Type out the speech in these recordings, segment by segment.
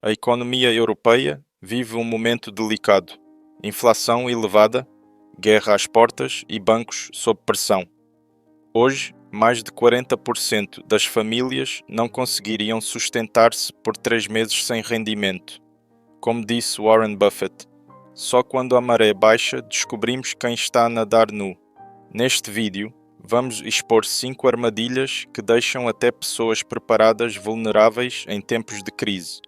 A economia europeia vive um momento delicado. Inflação elevada, guerra às portas e bancos sob pressão. Hoje, mais de 40% das famílias não conseguiriam sustentar-se por 3 meses sem rendimento. Como disse Warren Buffett, só quando a maré baixa descobrimos quem está a nadar nu. Neste vídeo, vamos expor 5 armadilhas que deixam até pessoas preparadas vulneráveis em tempos de crise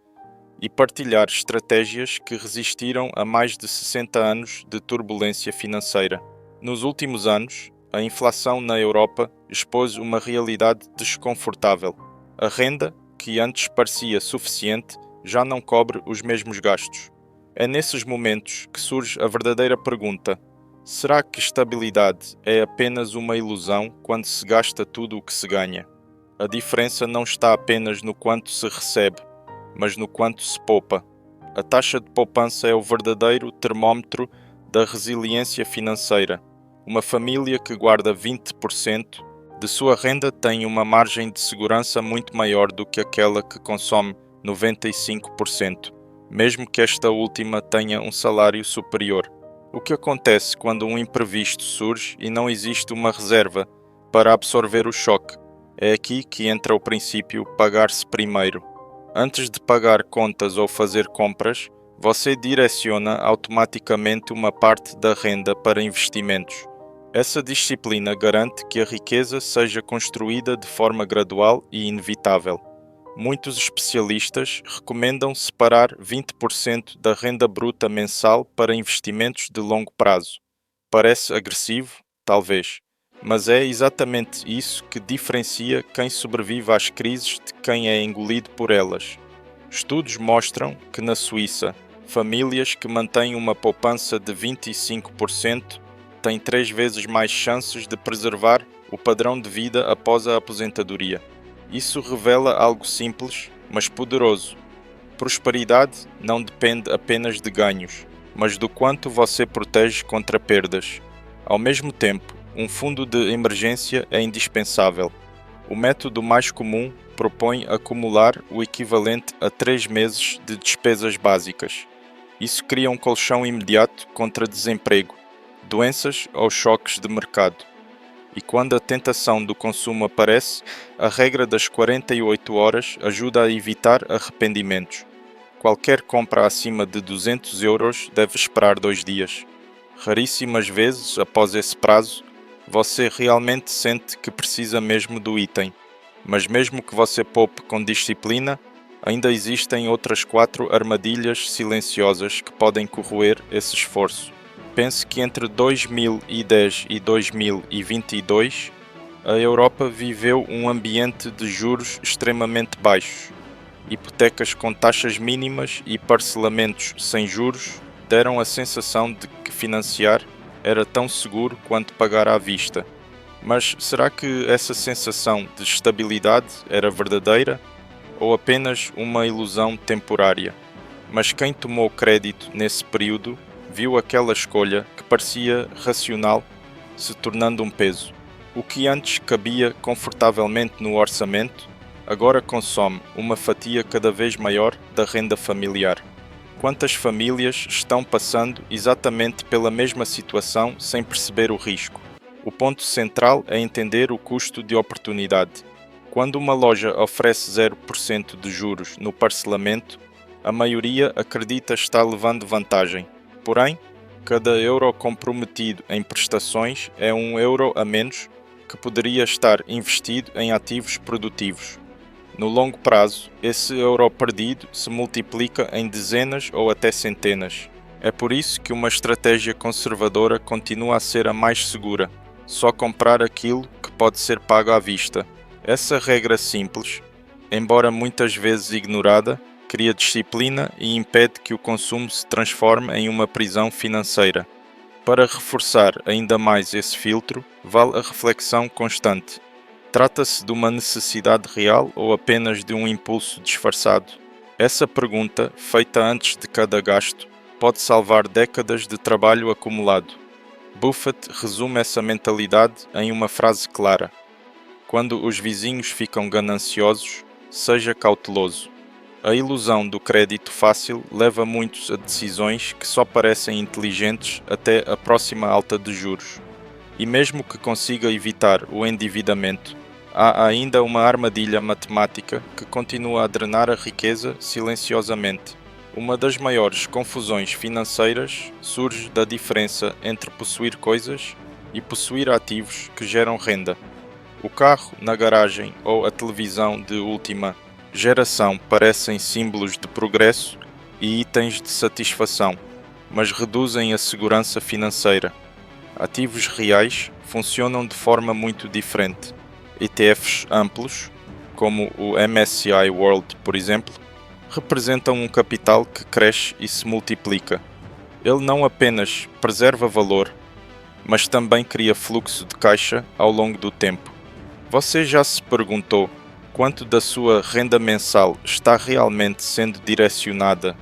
e partilhar estratégias que resistiram a mais de 60 anos de turbulência financeira. Nos últimos anos, a inflação na Europa expôs uma realidade desconfortável. A renda, que antes parecia suficiente, já não cobre os mesmos gastos. É nesses momentos que surge a verdadeira pergunta: será que estabilidade é apenas uma ilusão quando se gasta tudo o que se ganha? A diferença não está apenas no quanto se recebe, mas no quanto se poupa. A taxa de poupança é o verdadeiro termómetro da resiliência financeira. Uma família que guarda 20% de sua renda tem uma margem de segurança muito maior do que aquela que consome 95%, mesmo que esta última tenha um salário superior. O que acontece quando um imprevisto surge e não existe uma reserva para absorver o choque? É aqui que entra o princípio pagar-se primeiro. Antes de pagar contas ou fazer compras, você direciona automaticamente uma parte da renda para investimentos. Essa disciplina garante que a riqueza seja construída de forma gradual e inevitável. Muitos especialistas recomendam separar 20% da renda bruta mensal para investimentos de longo prazo. Parece agressivo? Talvez. Mas é exatamente isso que diferencia quem sobrevive às crises de quem é engolido por elas. Estudos mostram que na Suíça, famílias que mantêm uma poupança de 25% têm 3 vezes mais chances de preservar o padrão de vida após a aposentadoria. Isso revela algo simples, mas poderoso. Prosperidade não depende apenas de ganhos, mas do quanto você protege contra perdas. Ao mesmo tempo, um fundo de emergência é indispensável. O método mais comum propõe acumular o equivalente a 3 meses de despesas básicas. Isso cria um colchão imediato contra desemprego, doenças ou choques de mercado. E quando a tentação do consumo aparece, a regra das 48 horas ajuda a evitar arrependimentos. Qualquer compra acima de 200 euros deve esperar 2 dias. Raríssimas vezes, após esse prazo, você realmente sente que precisa mesmo do item. Mas mesmo que você poupe com disciplina, ainda existem outras 4 armadilhas silenciosas que podem corroer esse esforço. Pense que entre 2010 e 2022, a Europa viveu um ambiente de juros extremamente baixos. Hipotecas com taxas mínimas e parcelamentos sem juros deram a sensação de que financiar era tão seguro quanto pagar à vista. Mas será que essa sensação de estabilidade era verdadeira ou apenas uma ilusão temporária? Mas quem tomou crédito nesse período viu aquela escolha que parecia racional se tornando um peso. O que antes cabia confortavelmente no orçamento, agora consome uma fatia cada vez maior da renda familiar. Quantas famílias estão passando exatamente pela mesma situação sem perceber o risco? O ponto central é entender o custo de oportunidade. Quando uma loja oferece 0% de juros no parcelamento, a maioria acredita estar levando vantagem. Porém, cada euro comprometido em prestações é um euro a menos que poderia estar investido em ativos produtivos. No longo prazo, esse euro perdido se multiplica em dezenas ou até centenas. É por isso que uma estratégia conservadora continua a ser a mais segura. Só comprar aquilo que pode ser pago à vista. Essa regra simples, embora muitas vezes ignorada, cria disciplina e impede que o consumo se transforme em uma prisão financeira. Para reforçar ainda mais esse filtro, vale a reflexão constante. Trata-se de uma necessidade real ou apenas de um impulso disfarçado? Essa pergunta, feita antes de cada gasto, pode salvar décadas de trabalho acumulado. Buffett resume essa mentalidade em uma frase clara: quando os vizinhos ficam gananciosos, seja cauteloso. A ilusão do crédito fácil leva muitos a decisões que só parecem inteligentes até a próxima alta de juros. E mesmo que consiga evitar o endividamento, há ainda uma armadilha matemática que continua a drenar a riqueza silenciosamente. Uma das maiores confusões financeiras surge da diferença entre possuir coisas e possuir ativos que geram renda. O carro na garagem ou a televisão de última geração parecem símbolos de progresso e itens de satisfação, mas reduzem a segurança financeira. Ativos reais funcionam de forma muito diferente. ETFs amplos, como o MSCI World, por exemplo, representam um capital que cresce e se multiplica. Ele não apenas preserva valor, mas também cria fluxo de caixa ao longo do tempo. Você já se perguntou quanto da sua renda mensal está realmente sendo direcionada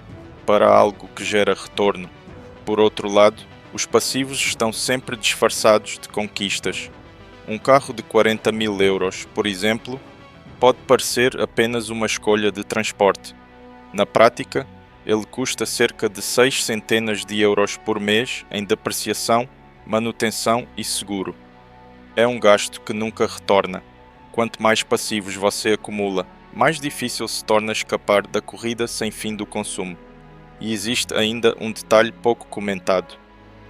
para algo que gera retorno? Por outro lado, os passivos estão sempre disfarçados de conquistas. Um carro de 40.000 euros, por exemplo, pode parecer apenas uma escolha de transporte. Na prática, ele custa cerca de 6 centenas de euros por mês em depreciação, manutenção e seguro. É um gasto que nunca retorna. Quanto mais passivos você acumula, mais difícil se torna escapar da corrida sem fim do consumo. E existe ainda um detalhe pouco comentado.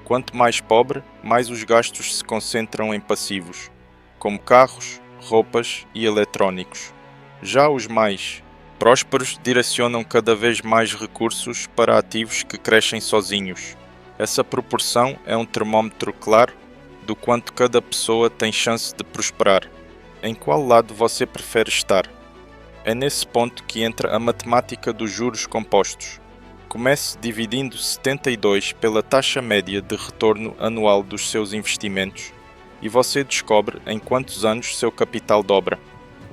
Quanto mais pobre, mais os gastos se concentram em passivos, como carros, roupas e eletrónicos. Já os mais prósperos direcionam cada vez mais recursos para ativos que crescem sozinhos. Essa proporção é um termômetro claro do quanto cada pessoa tem chance de prosperar. Em qual lado você prefere estar? É nesse ponto que entra a matemática dos juros compostos. Comece dividindo 72 pela taxa média de retorno anual dos seus investimentos e você descobre em quantos anos seu capital dobra.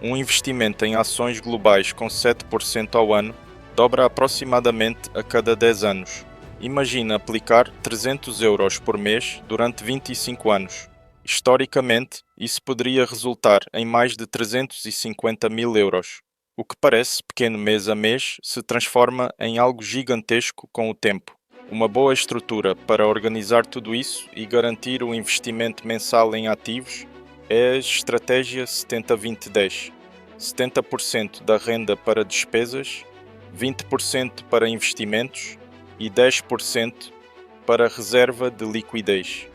Um investimento em ações globais com 7% ao ano dobra aproximadamente a cada 10 anos. Imagina aplicar 300 euros por mês durante 25 anos. Historicamente, isso poderia resultar em mais de 350.000 euros. O que parece pequeno mês a mês se transforma em algo gigantesco com o tempo. Uma boa estrutura para organizar tudo isso e garantir o investimento mensal em ativos é a estratégia 70-20-10. 70% da renda para despesas, 20% para investimentos e 10% para reserva de liquidez.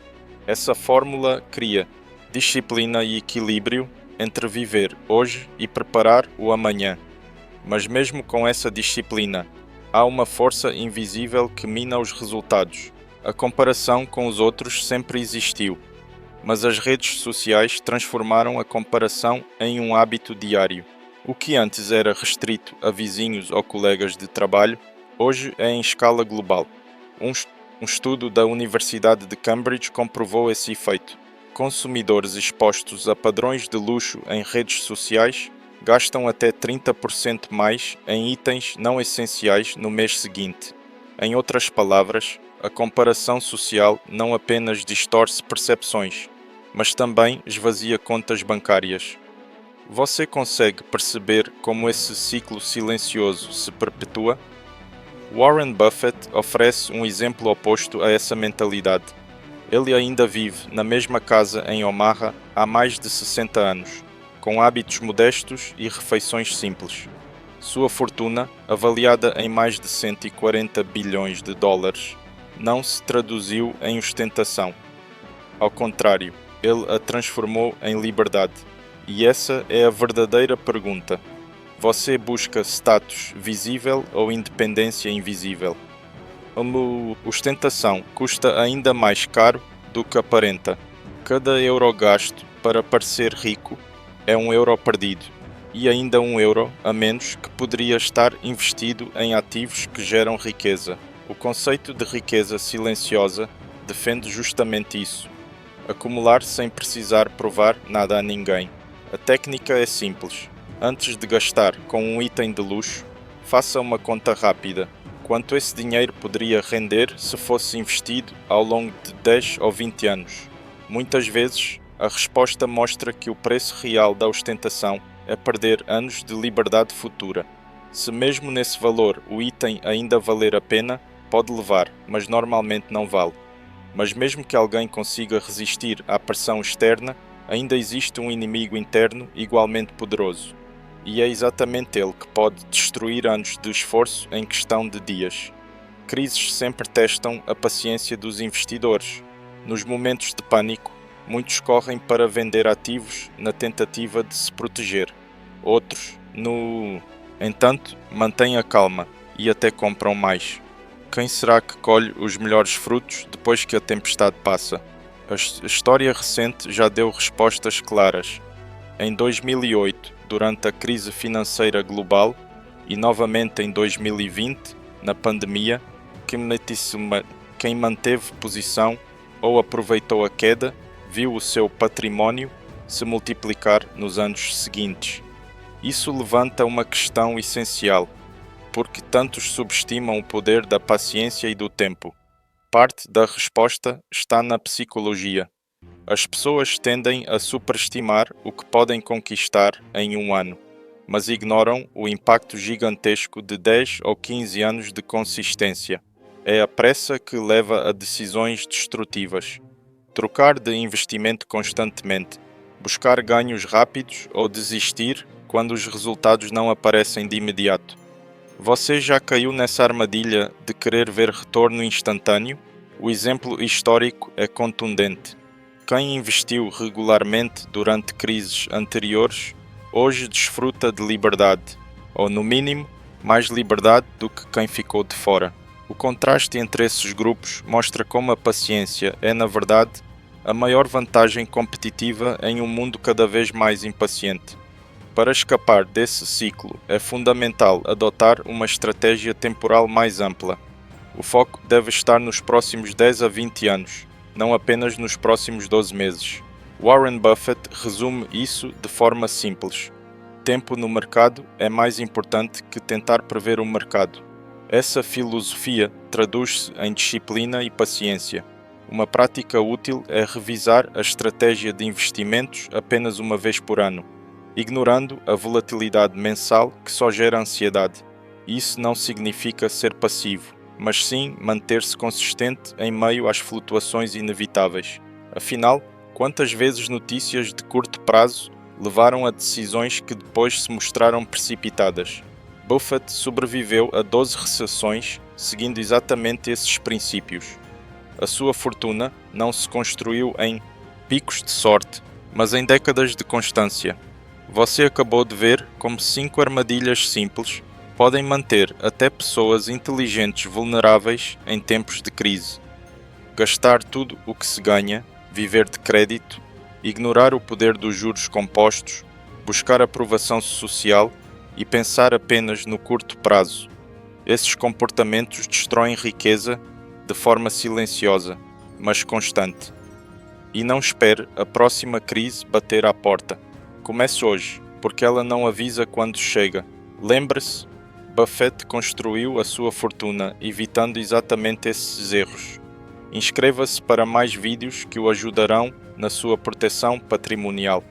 Essa fórmula cria disciplina e equilíbrio entre viver hoje e preparar o amanhã. Mas mesmo com essa disciplina, há uma força invisível que mina os resultados. A comparação com os outros sempre existiu, mas as redes sociais transformaram a comparação em um hábito diário. O que antes era restrito a vizinhos ou colegas de trabalho, hoje é em escala global. Um estudo da Universidade de Cambridge comprovou esse efeito. Consumidores expostos a padrões de luxo em redes sociais gastam até 30% mais em itens não essenciais no mês seguinte. Em outras palavras, a comparação social não apenas distorce percepções, mas também esvazia contas bancárias. Você consegue perceber como esse ciclo silencioso se perpetua? Warren Buffett oferece um exemplo oposto a essa mentalidade. Ele ainda vive na mesma casa em Omaha há mais de 60 anos, com hábitos modestos e refeições simples. Sua fortuna, avaliada em mais de 140 bilhões de dólares, não se traduziu em ostentação. Ao contrário, ele a transformou em liberdade. E essa é a verdadeira pergunta. Você busca status visível ou independência invisível? A ostentação custa ainda mais caro do que aparenta. Cada euro gasto para parecer rico é um euro perdido, e ainda um euro a menos que poderia estar investido em ativos que geram riqueza. O conceito de riqueza silenciosa defende justamente isso: acumular sem precisar provar nada a ninguém. A técnica é simples. Antes de gastar com um item de luxo, faça uma conta rápida. Quanto esse dinheiro poderia render se fosse investido ao longo de 10 ou 20 anos? Muitas vezes, a resposta mostra que o preço real da ostentação é perder anos de liberdade futura. Se mesmo nesse valor o item ainda valer a pena, pode levar, mas normalmente não vale. Mas mesmo que alguém consiga resistir à pressão externa, ainda existe um inimigo interno igualmente poderoso. E é exatamente ele que pode destruir anos de esforço em questão de dias. Crises sempre testam a paciência dos investidores. Nos momentos de pânico, muitos correm para vender ativos na tentativa de se proteger. Outros, entanto, mantêm a calma e até compram mais. Quem será que colhe os melhores frutos depois que a tempestade passa? A história recente já deu respostas claras. Em 2008, durante a crise financeira global, e novamente em 2020, na pandemia, quem manteve posição ou aproveitou a queda, viu o seu património se multiplicar nos anos seguintes. Isso levanta uma questão essencial: por que tantos subestimam o poder da paciência e do tempo? Parte da resposta está na psicologia. As pessoas tendem a superestimar o que podem conquistar em um ano, mas ignoram o impacto gigantesco de 10 ou 15 anos de consistência. É a pressa que leva a decisões destrutivas. Trocar de investimento constantemente, buscar ganhos rápidos ou desistir quando os resultados não aparecem de imediato. Você já caiu nessa armadilha de querer ver retorno instantâneo? O exemplo histórico é contundente. Quem investiu regularmente durante crises anteriores, hoje desfruta de liberdade, ou no mínimo, mais liberdade do que quem ficou de fora. O contraste entre esses grupos mostra como a paciência é, na verdade, a maior vantagem competitiva em um mundo cada vez mais impaciente. Para escapar desse ciclo, é fundamental adotar uma estratégia temporal mais ampla. O foco deve estar nos próximos 10 a 20 anos, não apenas nos próximos 12 meses. Warren Buffett resume isso de forma simples: tempo no mercado é mais importante que tentar prever o mercado. Essa filosofia traduz-se em disciplina e paciência. Uma prática útil é revisar a estratégia de investimentos apenas uma vez por ano, ignorando a volatilidade mensal que só gera ansiedade. Isso não significa ser passivo, mas sim manter-se consistente em meio às flutuações inevitáveis. Afinal, quantas vezes notícias de curto prazo levaram a decisões que depois se mostraram precipitadas? Buffett sobreviveu a 12 recessões seguindo exatamente esses princípios. A sua fortuna não se construiu em picos de sorte, mas em décadas de constância. Você acabou de ver como 5 armadilhas simples podem manter até pessoas inteligentes vulneráveis em tempos de crise. Gastar tudo o que se ganha, viver de crédito, ignorar o poder dos juros compostos, buscar aprovação social e pensar apenas no curto prazo. Esses comportamentos destroem riqueza de forma silenciosa, mas constante. E não espere a próxima crise bater à porta. Comece hoje, porque ela não avisa quando chega. Lembre-se, Buffett construiu a sua fortuna evitando exatamente esses erros. Inscreva-se para mais vídeos que o ajudarão na sua proteção patrimonial.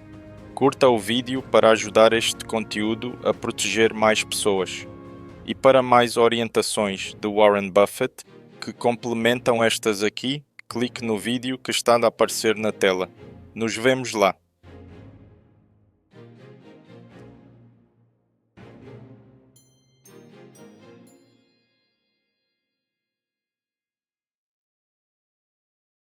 Curta o vídeo para ajudar este conteúdo a proteger mais pessoas. E para mais orientações de Warren Buffett, que complementam estas aqui, clique no vídeo que está a aparecer na tela. Nos vemos lá!